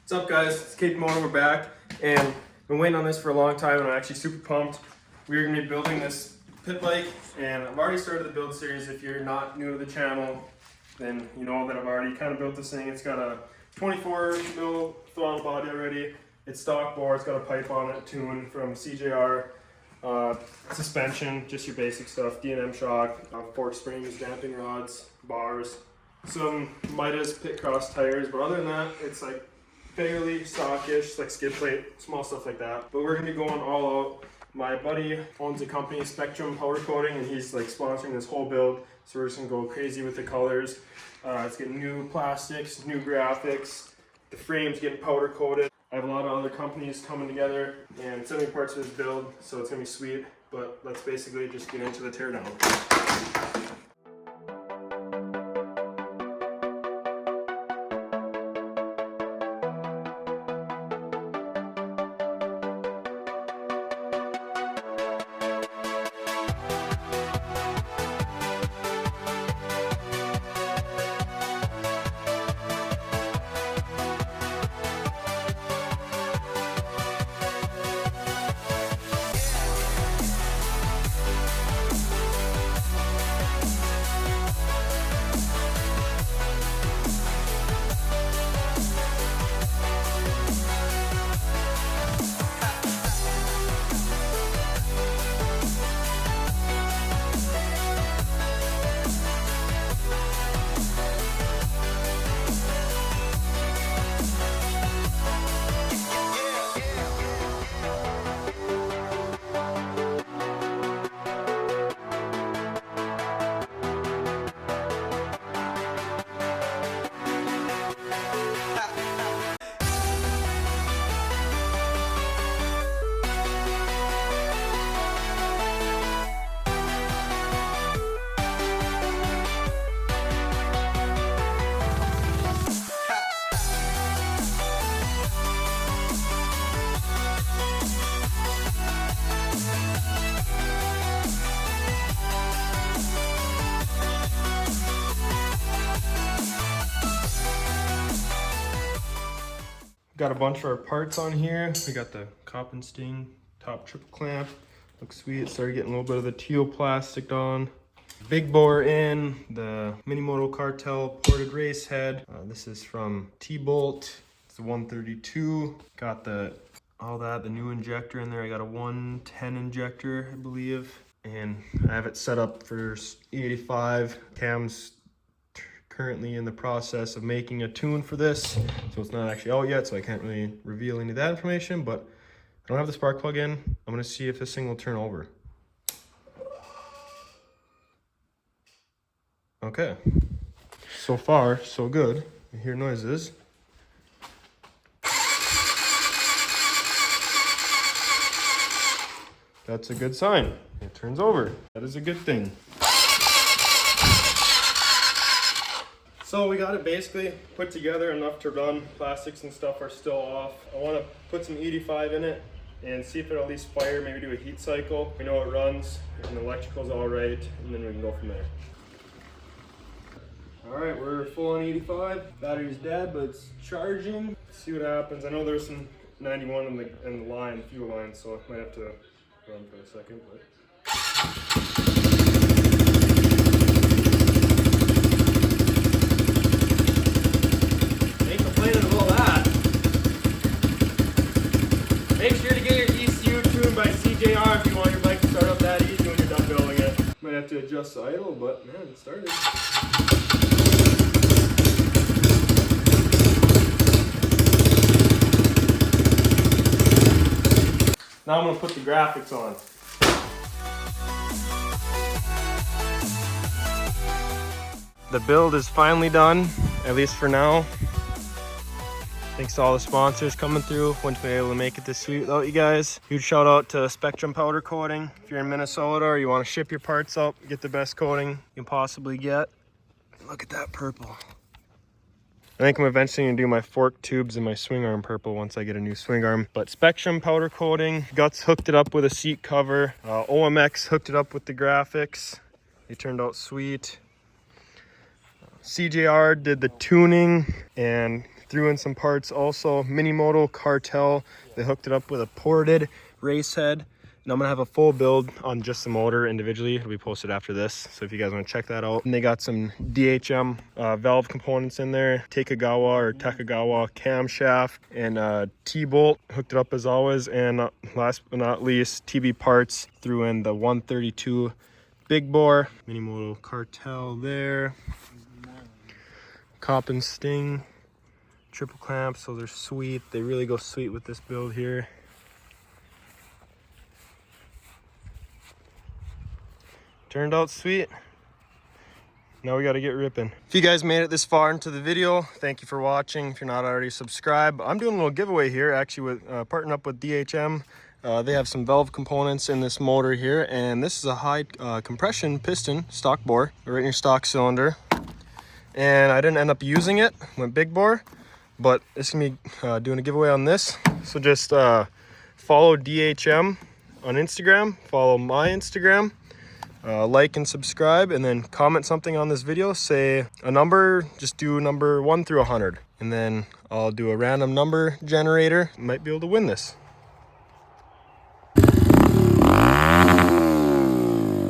What's up, guys? It's Cape Moto. We're back, and I've been waiting on this for a long time, and I'm actually super pumped. We're going to be building this pit bike, and I've already started the build series. If you're not new to the channel, then you know that I've already kind of built this thing. It's got a 24 mil throttle body already. It's stock bore. It's got a pipe on it, tuned from CJR. Suspension, just your basic stuff. D&M shock, fork springs, damping rods, bars, some Midas pit cross tires. But other than that, it's like fairly stockish, like skid plate, small stuff like that. But we're gonna be going all out. My buddy owns a company, Spectrum Powder Coating, and he's like sponsoring this whole build. So we're just gonna go crazy with the colors. It's getting new plastics, new graphics. The frame's getting powder coated. I have a lot of other companies coming together and sending parts of this build, so it's gonna be sweet. But let's basically just get into the teardown. Got a bunch of our parts on here. We got the Cop and Sting top triple clamp. Looks sweet. Started getting a little bit of the teal plastic on. Big bore in, the Minimoto Cartel ported race head. This is from T-Bolt. It's the 132. Got the new injector in there. I got a 110 injector, I believe. And I have it set up for E85. Cam's currently in the process of making a tune for this, so it's not actually out yet, so I can't really reveal any of that information, but I don't have the spark plug in. I'm gonna see if this thing will turn over. Okay, so far so good. You hear noises. That's a good sign. It turns over. That is a good thing. So we got it basically put together enough to run. Plastics and stuff are still off. I want to put some E85 in it and see if it'll at least fire, maybe do a heat cycle. We know it runs and the electrical's all right, and then we can go from there. All right, we're full on 85. Battery's dead, but it's charging. Let's see what happens. I know there's some 91 in the line, fuel line, so I might have to run for a second. But make sure to get your ECU tuned by CJR if you want your bike to start up that easy when you're done building it. Might have to adjust the idle, but man, it started. Now I'm gonna put the graphics on. The build is finally done, at least for now. Thanks to all the sponsors coming through. Wouldn't be able to make it this sweet without you guys. Huge shout out to Spectrum Powder Coating. If you're in Minnesota or you want to ship your parts up, get the best coating you can possibly get. Look at that purple. I think I'm eventually gonna do my fork tubes and my swing arm purple once I get a new swing arm. But Spectrum Powder Coating, Guts hooked it up with a seat cover. OMX hooked it up with the graphics. They turned out sweet. CJR did the tuning and Threw in some parts also. Minimoto Cartel. They hooked it up with a ported race head. And I'm gonna have a full build on just the motor individually. It'll be posted after this, so if you guys want to check that out. And they got some DHM valve components in there, Takagawa or Takagawa camshaft, and T-bolt hooked it up as always. And last but not least, TB parts. Threw in the 132 big bore, Minimoto Cartel there, Cop and Sting triple clamps. So they're sweet. They really go sweet with this build here. Turned out sweet. Now we got to get ripping. If you guys made it this far into the video, thank you for watching. If you're not already subscribed, I'm doing a little giveaway here actually with partnering up with DHM. They have some valve components in this motor here, and this is a high compression piston stock bore right in your stock cylinder. And I didn't end up using it, went big bore, but it's gonna be doing a giveaway on this. So just follow DHM on Instagram, follow my Instagram. Like and subscribe, and then comment something on this video. Say a number, just do number 1 through 100, and then I'll do a random number generator. Might be able to win this.